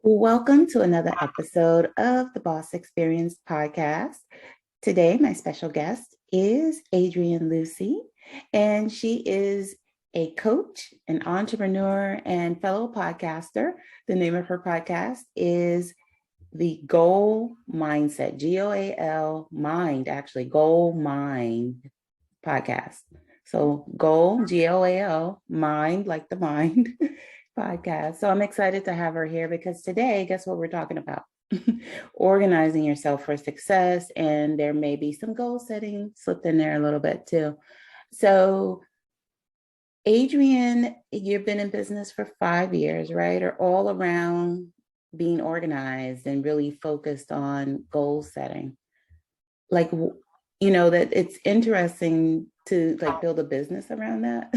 Welcome to another episode of the Boss Experience podcast. Today, my special guest is Adrienne Lucy, and she is a coach, an entrepreneur, and fellow podcaster. The name of her podcast is the Goal Mindset, GOAL Mind, actually, Goal Mind podcast. So, Goal, GOAL, Mind, like the mind podcast. So, I'm excited to have her here because today, guess what we're talking about? Organizing yourself for success. And there may be some goal setting slipped in there a little bit too. So, Adrienne, you've been in business for 5 years, right? Or all around being organized and really focused on goal setting. Like, that it's interesting to like build a business around that.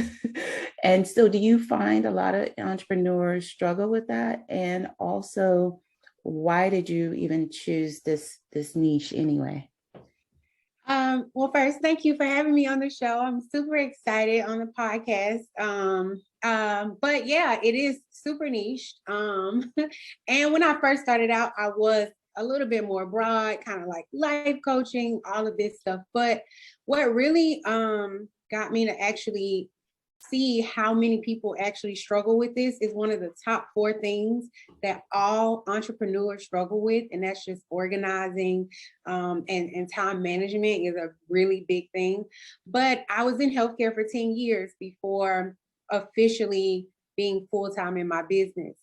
And so do you find a lot of entrepreneurs struggle with that? And also, why did you even choose this niche anyway? Well, first, thank you for having me on the show. I'm super excited on the podcast. But yeah, it is super niche. And when I first started out, I was a little bit more broad, kind of like life coaching, all of this stuff. But what really got me to actually see how many people actually struggle with this is one of the top four things that all entrepreneurs struggle with, and that's just organizing and time management is a really big thing. But I was in healthcare for 10 years before officially being full-time in my business.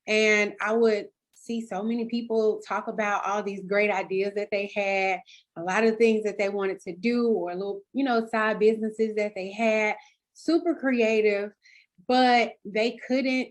And I would see so many people talk about all these great ideas that they had, a lot of things that they wanted to do, or little, side businesses that they had, super creative, but they couldn't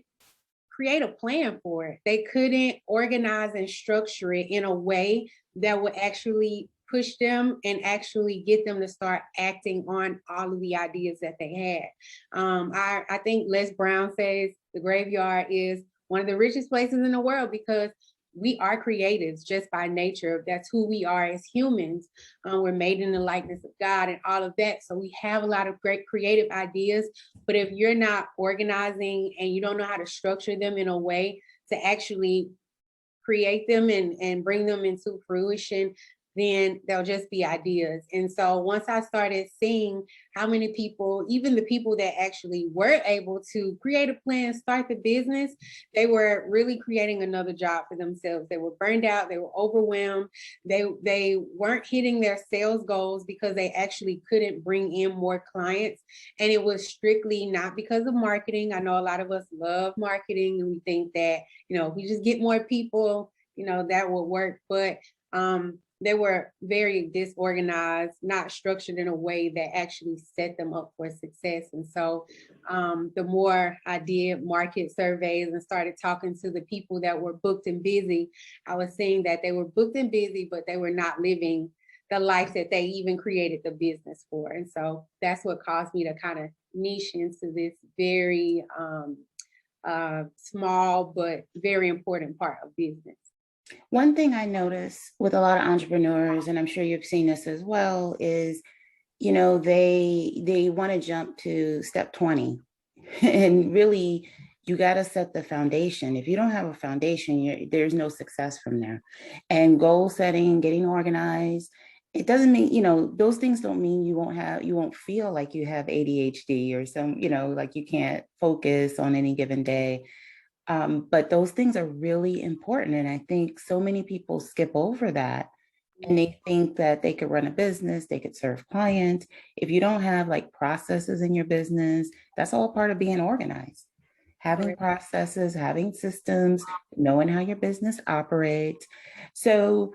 create a plan for it. They couldn't organize and structure it in a way that would actually push them and actually get them to start acting on all of the ideas that they had. I think Les Brown says the graveyard is one of the richest places in the world because we are creatives just by nature. That's who we are as humans. We're made in the likeness of God and all of that. So we have a lot of great creative ideas. But if you're not organizing and you don't know how to structure them in a way to actually create them and bring them into fruition, then they'll just be ideas. And so once I started seeing how many people, even the people that actually were able to create a plan, start the business, they were really creating another job for themselves. They were burned out, they were overwhelmed, they weren't hitting their sales goals because they actually couldn't bring in more clients. And it was strictly not because of marketing. I know a lot of us love marketing and we think that, if we just get more people, that will work. But they were very disorganized, not structured in a way that actually set them up for success. And so the more I did market surveys and started talking to the people that were booked and busy, I was seeing that they were booked and busy, but they were not living the life that they even created the business for. And so that's what caused me to kind of niche into this very small but very important part of business. One thing I notice with a lot of entrepreneurs, and I'm sure you've seen this as well, is they want to jump to step 20. And really, you got to set the foundation. If you don't have a foundation, there's no success from there. And goal setting, getting organized, it doesn't mean, those things don't mean you won't feel like you have ADHD or some, like you can't focus on any given day. But those things are really important. And I think so many people skip over that and they think that they could run a business, they could serve clients. If you don't have like processes in your business, that's all part of being organized. Having processes, having systems, knowing how your business operates. So,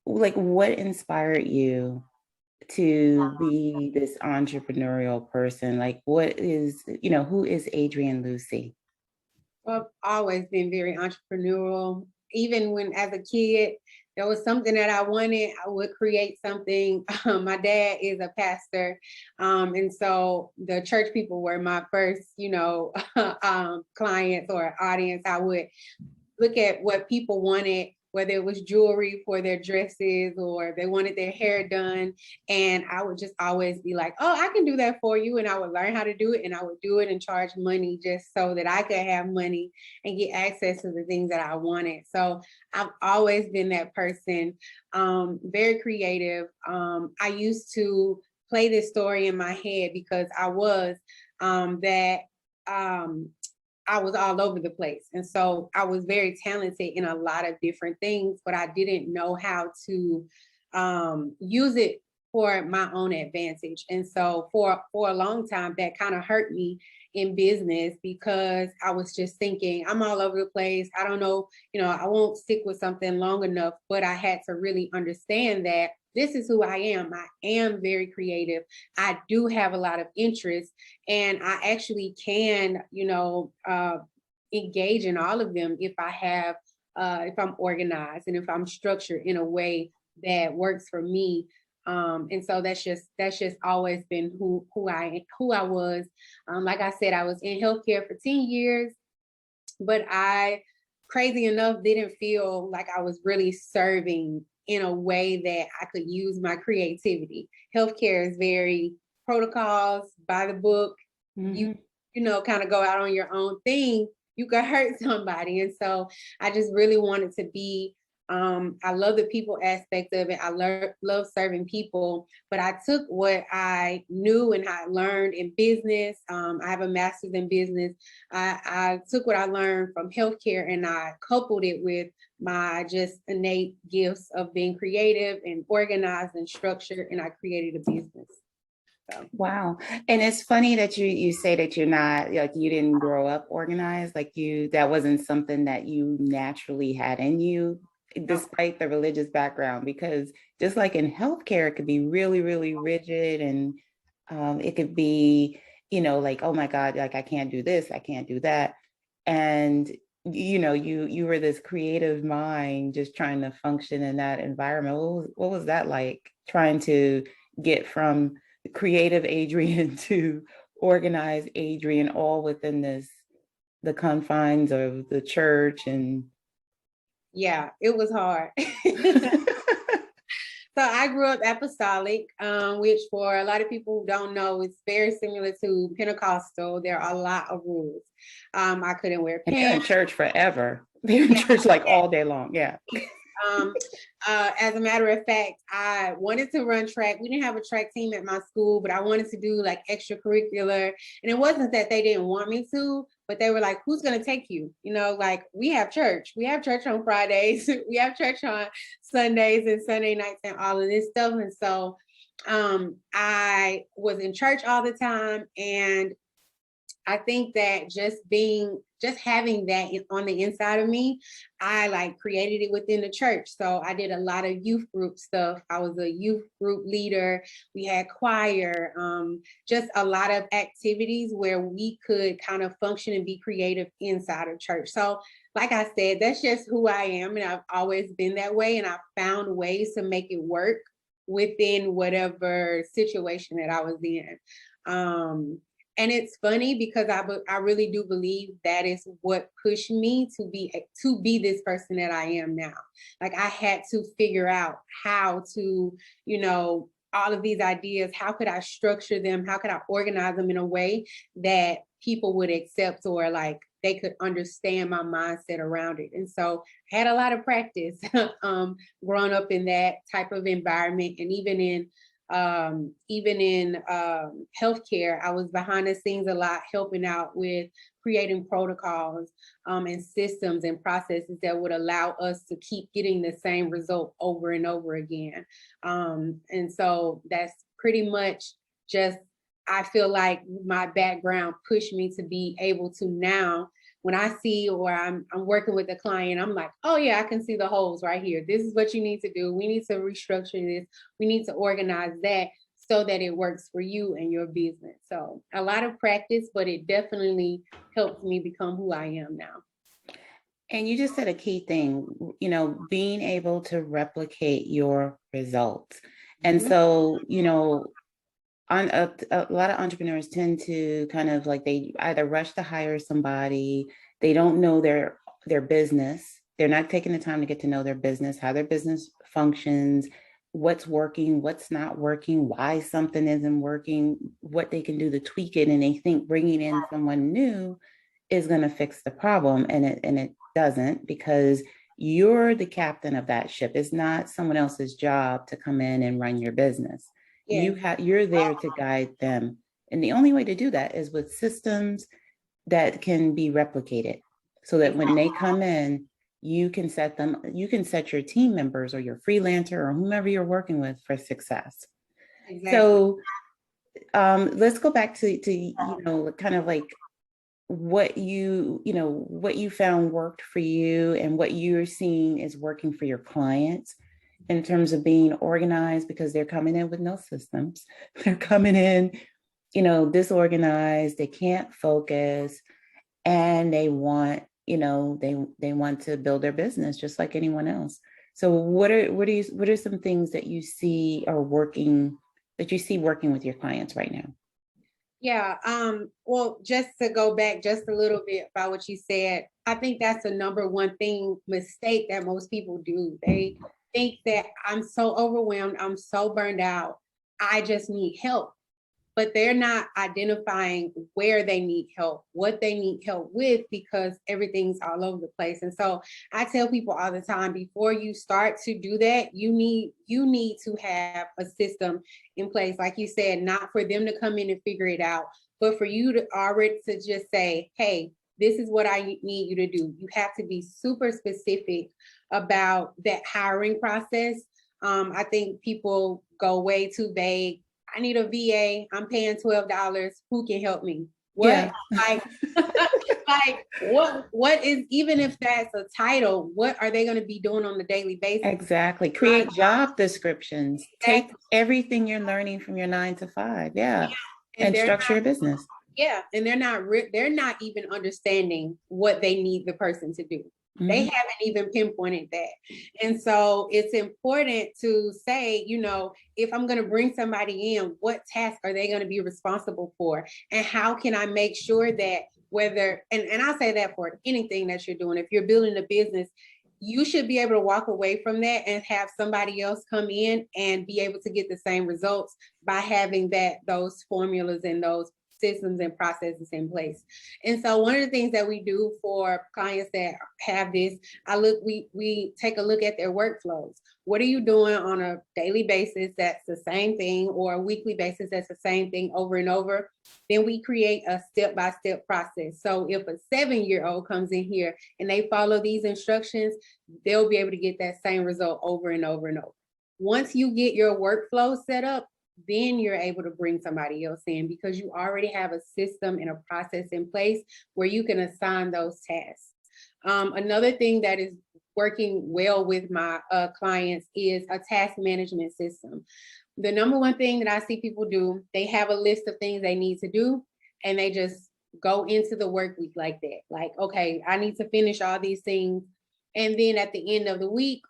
what inspired you to be this entrepreneurial person? Like, who is Adrienne Lucy? Well, I've always been very entrepreneurial. Even when as a kid, there was something that I wanted, I would create something. My dad is a pastor. And so the church people were my first, clients or audience. I would look at what people wanted whether it was jewelry for their dresses or they wanted their hair done. And I would just always be like, oh, I can do that for you. And I would learn how to do it, and I would do it and charge money just so that I could have money and get access to the things that I wanted. So I've always been that person, very creative. I used to play this story in my head because I was that I was all over the place. And so I was very talented in a lot of different things, but I didn't know how to use it for my own advantage. And so for a long time, that kind of hurt me in business because I was just thinking, I'm all over the place. I don't know, I won't stick with something long enough, but I had to really understand that this is who I am. I am very creative. I do have a lot of interests, and I actually can, engage in all of them if I have, if I'm organized and if I'm structured in a way that works for me. And so that's just always been who I was. Like I said, I was in healthcare for 10 years, but I, crazy enough, didn't feel like I was really serving in a way that I could use my creativity. Healthcare is very protocols, by the book. You kind of go out on your own thing, you could hurt somebody. And so I just really wanted to be, I love the people aspect of it. I love serving people, but I took what I knew and I learned in business. I have a master's in business. I took what I learned from healthcare and I coupled it with my just innate gifts of being creative and organized and structured, and I created a business. So. Wow. And it's funny that you say that you're not, like, you didn't grow up organized, like that wasn't something that you naturally had in you, despite the religious background, because just like in healthcare, it could be really, really rigid, and it could be, like, oh my God, like I can't do this, I can't do that. And you were this creative mind just trying to function in that environment. What was that like, trying to get from creative Adrienne to organized Adrienne, all within the confines of the church? And yeah, it was hard. So I grew up apostolic, which for a lot of people who don't know, it's very similar to Pentecostal. There are a lot of rules. I couldn't wear and they're in pants. church forever. They're in church like all day long. Yeah. As a matter of fact, I wanted to run track. We didn't have a track team at my school, but I wanted to do like extracurricular. And it wasn't that they didn't want me to, but they were like, who's going to take you? Like we have church. We have church on Fridays. We have church on Sundays and Sunday nights and all of this stuff. And so I was in church all the time. And I think that just having that on the inside of me, I like created it within the church. So I did a lot of youth group stuff. I was a youth group leader. We had choir, just a lot of activities where we could kind of function and be creative inside of church. So like I said, that's just who I am. And I've always been that way. And I found ways to make it work within whatever situation that I was in. And it's funny because I really do believe that is what pushed me to be this person that I am now. Like I had to figure out how to, all of these ideas, how could I structure them? How could I organize them in a way that people would accept, or like they could understand my mindset around it? And so I had a lot of practice growing up in that type of environment. And even in healthcare, I was behind the scenes a lot, helping out with creating protocols and systems and processes that would allow us to keep getting the same result over and over again. And so that's pretty much just, I feel like my background pushed me to be able to now, when I see, or I'm working with a client, I'm like, oh yeah, I can see the holes right here. This is what you need to do. We need to restructure this. We need to organize that so that it works for you and your business. So a lot of practice, but it definitely helped me become who I am now. And you just said a key thing, being able to replicate your results. And so, on a lot of entrepreneurs tend to kind of like, they either rush to hire somebody, they don't know their business, They're not taking the time to get to know their business, how their business functions, what's working, what's not working, why something isn't working, what they can do to tweak it. And they think bringing in someone new is going to fix the problem. And it doesn't, because you're the captain of that ship. It's not someone else's job to come in and run your business. Yeah, You're there to guide them. And the only way to do that is with systems that can be replicated, so that when they come in, you can set your team members or your freelancer or whomever you're working with for success. exactly. So let's go back to kind of like what you found worked for you and what you're seeing is working for your clients in terms of being organized, because they're coming in with no systems. They're coming in, disorganized, they can't focus, and they want, they want to build their business just like anyone else. So what are some things that you see are working, that you see working with your clients right now? Yeah. Well, just to go back just a little bit about what you said, I think that's the number one mistake that most people do. They think that I'm so overwhelmed, I'm so burned out, I just need help. But they're not identifying where they need help, what they need help with, because everything's all over the place. And so I tell people all the time, before you start to do that, you need to have a system in place. Like you said, not for them to come in and figure it out, but for you to already to just say, hey, this is what I need you to do. You have to be super specific about that hiring process. I think people go way too vague. I need a VA. I'm paying $12. Who can help me? What? Yeah. Like, like what is, even if that's a title, what are they going to be doing on a daily basis? Exactly. Create job descriptions. Take everything you're learning from your 9 to 5. Yeah. And structure your business. Yeah. And they're not even understanding what they need the person to do. They haven't even pinpointed that. And so it's important to say, if I'm going to bring somebody in, what tasks are they going to be responsible for? And how can I make sure that and I say that for anything that you're doing, if you're building a business, you should be able to walk away from that and have somebody else come in and be able to get the same results by having those formulas and those systems and processes in place. And so one of the things that we do for clients that have this, we take a look at their workflows. What are you doing on a daily basis that's the same thing, or a weekly basis that's the same thing over and over? Then we create a step-by-step process. So if a 7-year-old comes in here and they follow these instructions, they'll be able to get that same result over and over and over. Once you get your workflow set up, then you're able to bring somebody else in, because you already have a system and a process in place where you can assign those tasks. Another thing that is working well with my clients is a task management system. The number one thing that I see people do, they have a list of things they need to do, and they just go into the work week like that. Like, okay, I need to finish all these things. And then at the end of the week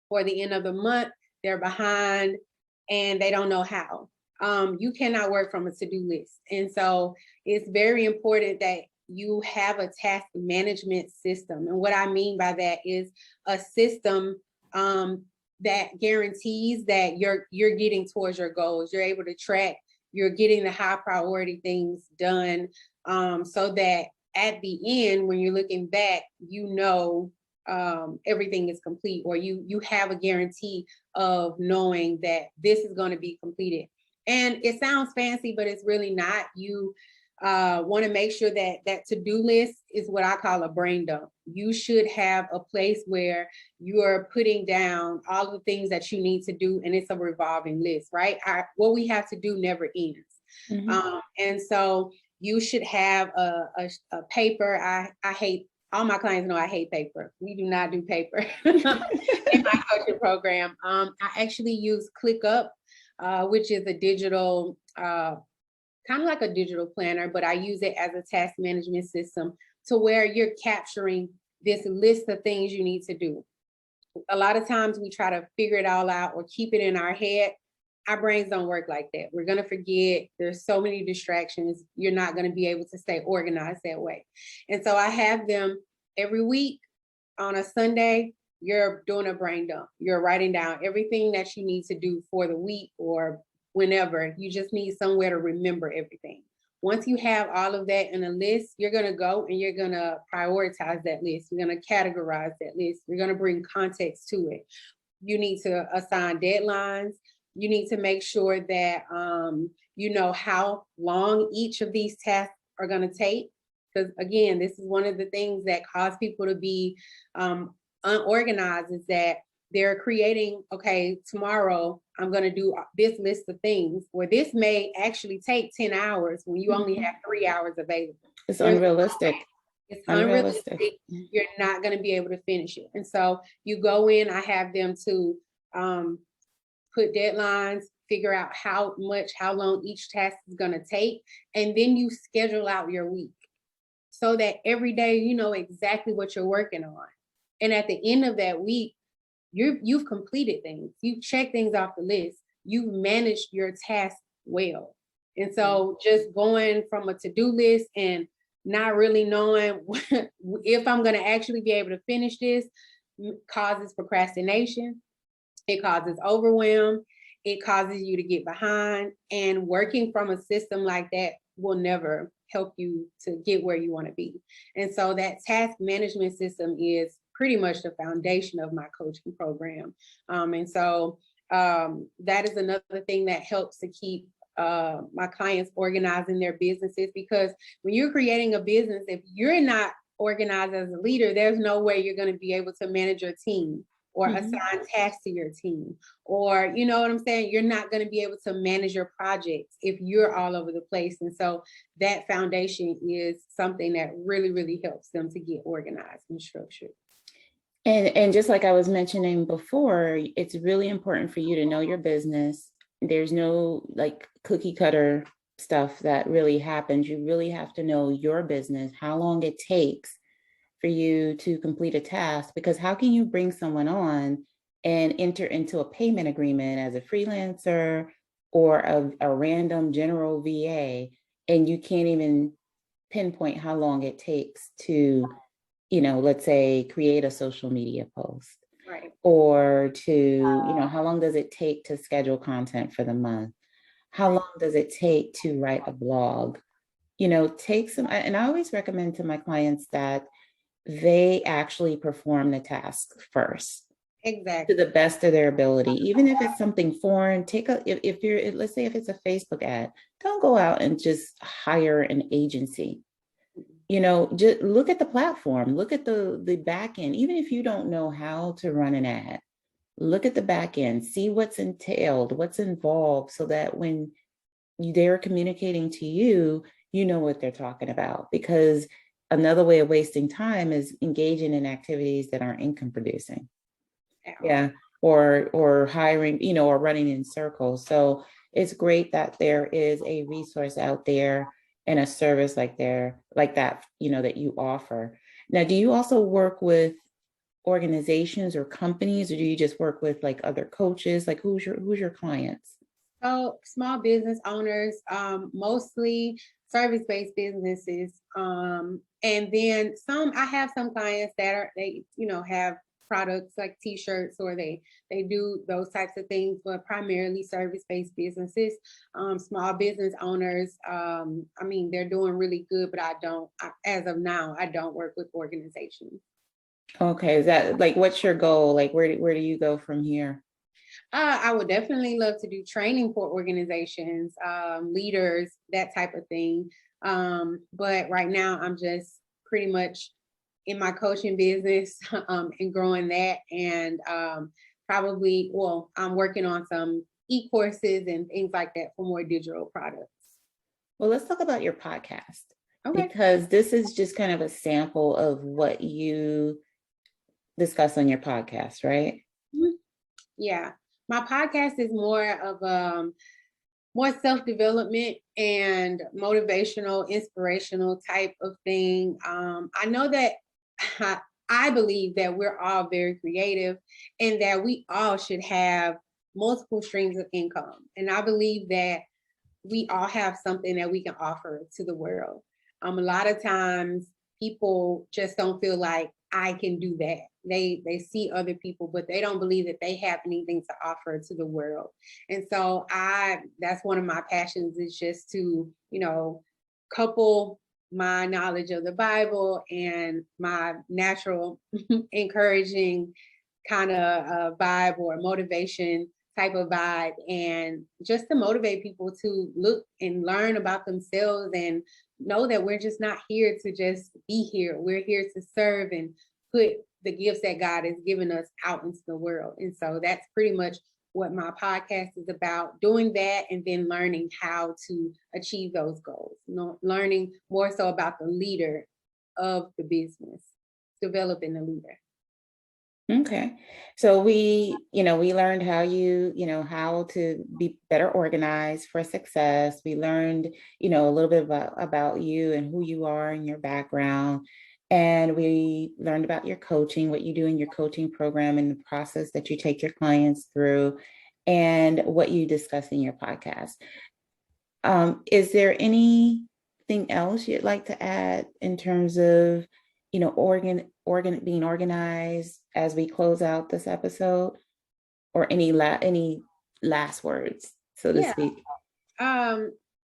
or the end of the month, they're behind and they don't know how. You cannot work from a to-do list. And so it's very important that you have a task management system. And what I mean by that is a system that guarantees that you're getting towards your goals. You're able to track, you're getting the high priority things done, so that at the end, when you're looking back, everything is complete, or you have a guarantee of knowing that this is going to be completed. And it sounds fancy, but it's really not. You want to make sure that to-do list is what I call a brain dump. You should have a place where you are putting down all the things that you need to do, and it's a revolving list, right? What we have to do never ends. And so you should have a paper. I hate, all my clients know I hate paper. We do not do paper in my coaching program. I actually use ClickUp, which is a digital, kind of like a digital planner, but I use it as a task management system to where you're capturing this list of things you need to do. A lot of times we try to figure it all out or keep it in our head. Our brains don't work like that. We're going to forget. There's so many distractions. You're not going to be able to stay organized that way. And so I have them every week. on a Sunday, you're doing a brain dump. You're writing down everything that you need to do for the week or whenever. You just need somewhere to remember everything. Once you have all of that in a list, you're going to go and you're going to prioritize that list. You're going to categorize that list. You're going to bring context to it. You need to assign deadlines. You need to make sure that you know how long each of these tasks are going to take. Because again, this is one of the things that cause people to be unorganized, is that they're creating, okay, tomorrow I'm going to do this list of things, where this may actually take 10 hours when you only have 3 hours available. It's unrealistic. It's unrealistic. You're not going to be able to finish it. And so you go in, I have them to put deadlines, figure out how long each task is going to take, and then you schedule out your week so that every day you know exactly what you're working on. And at the end of that week, you've completed things, you've checked things off the list, you've managed your task well. And so just going from a to-do list and not really knowing if I'm going to actually be able to finish this causes procrastination. It causes overwhelm. It causes you to get behind. And working from a system like that will never help you to get where you want to be. And so that task management system is pretty much the foundation of my coaching program. And so that is another thing that helps to keep my clients organizing their businesses, because when you're creating a business, if you're not organized as a leader, there's no way you're going to be able to manage your team or assign tasks to your team, or, you know what I'm saying? You're not going to be able to manage your projects if you're all over the place. And so that foundation is something that really, really helps them to get organized and structured. And just like I was mentioning before, it's really important for you to know your business. There's no like cookie cutter stuff that really happens. You really have to know your business, how long it takes for you to complete a task, because how can you bring someone on and enter into a payment agreement as a freelancer or a random general VA, and you can't even pinpoint how long it takes to, you know, let's say create a social media post, right? Or to, you know, how long does it take to schedule content for the month? How long does it take to write a blog? You know, take some, and I always recommend to my clients that they actually perform the task first. Exactly. To the best of their ability, even if it's something foreign. If you're, let's say if it's a Facebook ad, don't go out and just hire an agency. You know, just look at the platform, look at the back end. Even if you don't know how to run an ad, look at the back end, see what's entailed, what's involved, so that when they're communicating to you, you know what they're talking about. Because another way of wasting time is engaging in activities that aren't income producing. Yeah. Or hiring, you know, or running in circles. So it's great that there is a resource out there and a service like that, you know, that you offer. Now, do you also work with organizations or companies, or do you just work with like other coaches? Like who's your clients? So small business owners, mostly service-based businesses. And then I have some clients that they have products like t-shirts, or they do those types of things, but primarily service-based businesses. Small business owners, I mean, they're doing really good, but as of now, I don't work with organizations. Okay, is that like, what's your goal? Like, where do you go from here? I would definitely love to do training for organizations, leaders, that type of thing. But right now, I'm just pretty much in my coaching business and growing that. And I'm working on some e-courses and things like that for more digital products. Well, let's talk about your podcast. Okay. Because this is just kind of a sample of what you discuss on your podcast, right? Yeah. My podcast is more of more self-development and motivational, inspirational type of thing. I know that I believe that we're all very creative and that we all should have multiple streams of income. And I believe that we all have something that we can offer to the world. A lot of times people just don't feel like I can do that. they see other people, but they don't believe that they have anything to offer to the world. And so that's one of my passions, is just to, couple my knowledge of the Bible and my natural encouraging kind of vibe or motivation type of vibe, and just to motivate people to look and learn about themselves and know that we're just not here to just be here. We're here to serve and put the gifts that God has given us out into the world. And so that's pretty much what my podcast is about, doing that, and then learning how to achieve those goals, learning more so about the leader of the business, developing the leader. Okay. So we learned how to be better organized for success. We learned, a little bit about you and who you are and your background. And we learned about your coaching, what you do in your coaching program and the process that you take your clients through, and what you discuss in your podcast. Is there anything else you'd like to add in terms of, being organized as we close out this episode, or any last words, so to speak?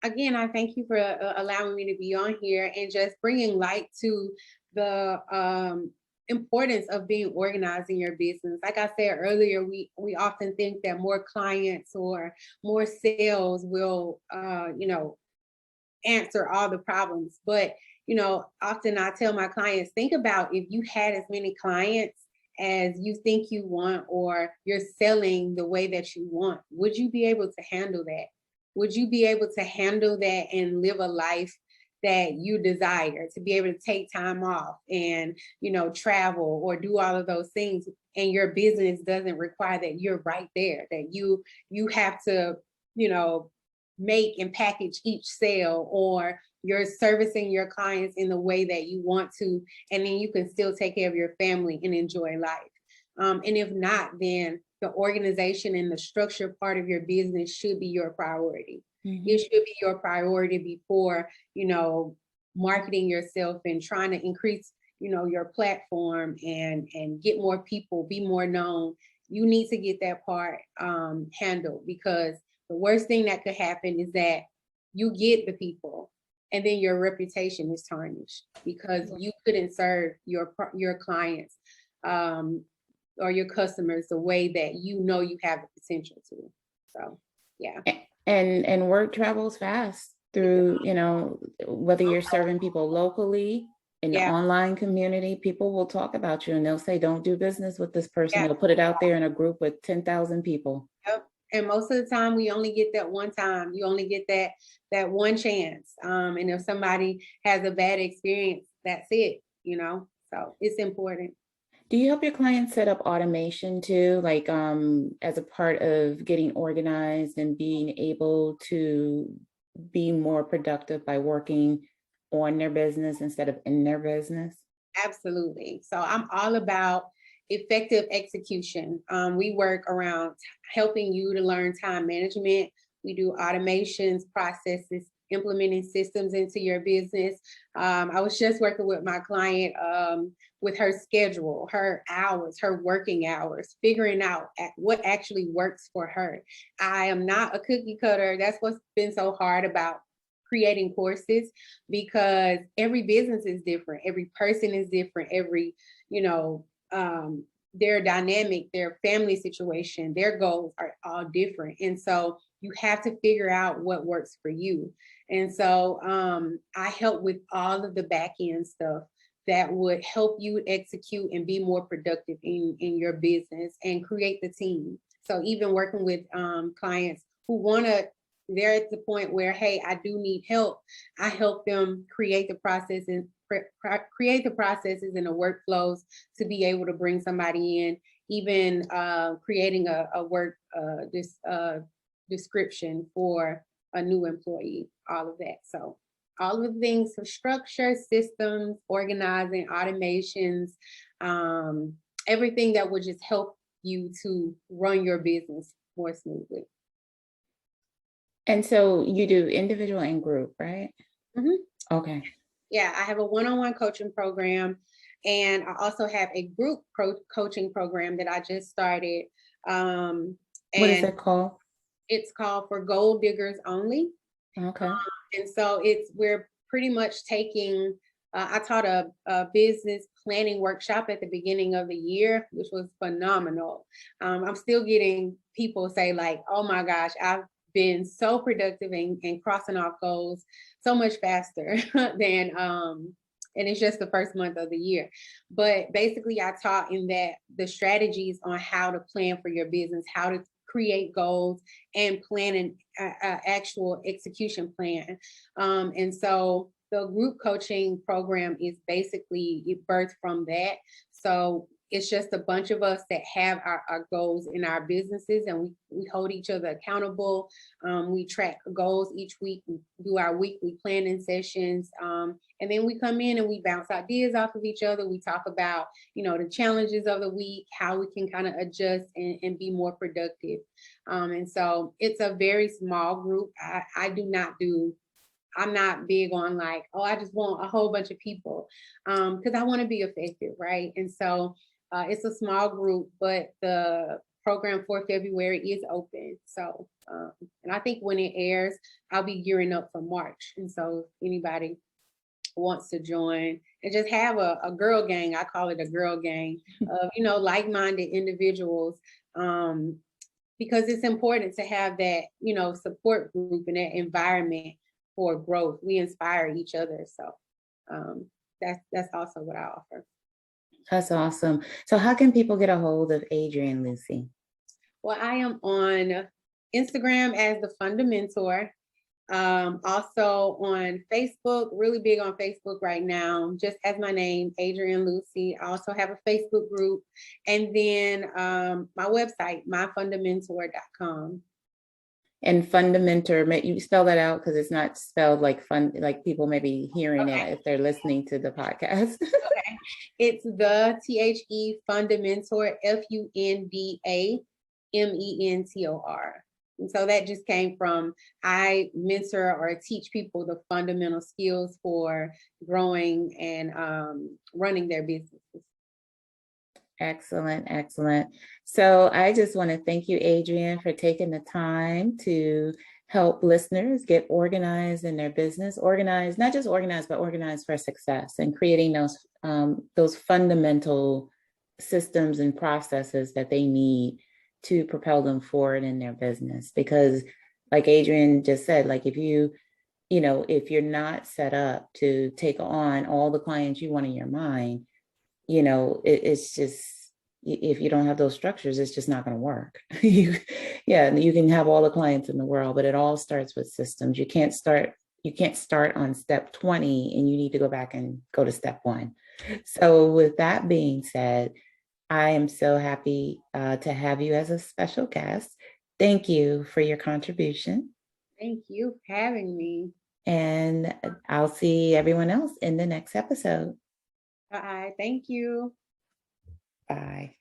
Again, I thank you for allowing me to be on here and just bringing light to the importance of being organized in your business. Like I said earlier, we often think that more clients or more sales will, answer all the problems. But, often I tell my clients, think about if you had as many clients as you think you want, or you're selling the way that you want, would you be able to handle that? Would you be able to handle that and live a life that you desire, to be able to take time off and, travel or do all of those things, and your business doesn't require that you're right there, that you have to, make and package each sale, or you're servicing your clients in the way that you want to, and then you can still take care of your family and enjoy life. And if not, then the organization and the structure part of your business should be your priority. Mm-hmm. It should be your priority before, marketing yourself and trying to increase, your platform and get more people, be more known. You need to get that part handled, because the worst thing that could happen is that you get the people and then your reputation is tarnished because you couldn't serve your clients or your customers the way that you have the potential to. So, yeah. And word travels fast through, whether you're serving people locally in the online community, people will talk about you and they'll say, don't do business with this person. They'll put it out there in a group with 10,000 people. Yep. And most of the time we only get that one time. You only get that one chance. And if somebody has a bad experience, that's it, so it's important. Do you help your clients set up automation too, like as a part of getting organized and being able to be more productive by working on their business instead of in their business? Absolutely. So I'm all about effective execution. We work around helping you to learn time management. We do automations, processes, implementing systems into your business. I was just working with my client with her schedule, her hours, her working hours, figuring out what actually works for her. I am not a cookie cutter. That's what's been so hard about creating courses, because every business is different. Every person is different. Every, their dynamic, their family situation, their goals are all different. And so you have to figure out what works for you. And so I help with all of the back end stuff that would help you execute and be more productive in your business and create the team. So even working with clients who they're at the point where, hey, I do need help. I help them create the process and create the processes and the workflows to be able to bring somebody in, even creating a work description for a new employee, all of that. So all of the things, so structure, systems, organizing, automations, everything that would just help you to run your business more smoothly. And so you do individual and group, right? Mm-hmm. Okay. Yeah, I have a one-on-one coaching program. And I also have a group coaching program that I just started. What is And it called? it's called For Gold Diggers Only. Okay. And so we're pretty much taking, I taught a business planning workshop at the beginning of the year, which was phenomenal. I'm still getting people say like, oh my gosh, I've been so productive and crossing off goals so much faster than, and it's just the first month of the year. But basically I taught in that the strategies on how to plan for your business, how to create goals and plan an actual execution plan. And so the group coaching program is basically birthed from that. So it's just a bunch of us that have our goals in our businesses, and we hold each other accountable. We track goals each week. We do our weekly planning sessions. And then we come in and we bounce ideas off of each other. We talk about, the challenges of the week, how we can kind of adjust and be more productive. And so it's a very small group. I'm not big on like, oh, I just want a whole bunch of people because I want to be effective, right? And so it's a small group, but the program for February is open. So, and I think when it airs, I'll be gearing up for March. And so if anybody wants to join and just have a girl gang, I call it a girl gang of, like-minded individuals, because it's important to have that, support group and that environment for growth. We inspire each other. So that's also what I offer. That's awesome. So how can people get a hold of Adrienne Lucy? Well, I am on Instagram as the Fundamentor. Also on Facebook, really big on Facebook right now, just as my name, Adrienne Lucy. I also have a Facebook group. And then my website, myfundamentor.com. And Fundamentor, you spell that out because it's not spelled like fun, like people may be hearing it if they're listening to the podcast. Okay. It's the THE Fundamentor, FUNDAMENTOR. And so that just came from, I mentor or teach people the fundamental skills for growing and running their businesses. Excellent, excellent. So I just want to thank you, Adrienne, for taking the time to help listeners get organized in their business, organized, not just organized, but organized for success, and creating those fundamental systems and processes that they need to propel them forward in their business. Because like Adrienne just said, like if you're not set up to take on all the clients you want in your mind, it's just, if you don't have those structures, it's just not going to work. You can have all the clients in the world, but it all starts with systems. You can't start on step 20 and you need to go back and go to step 1. So with that being said, I am so happy to have you as a special guest. Thank you for your contribution. Thank you for having me. And I'll see everyone else in the next episode. Bye. Thank you. Bye.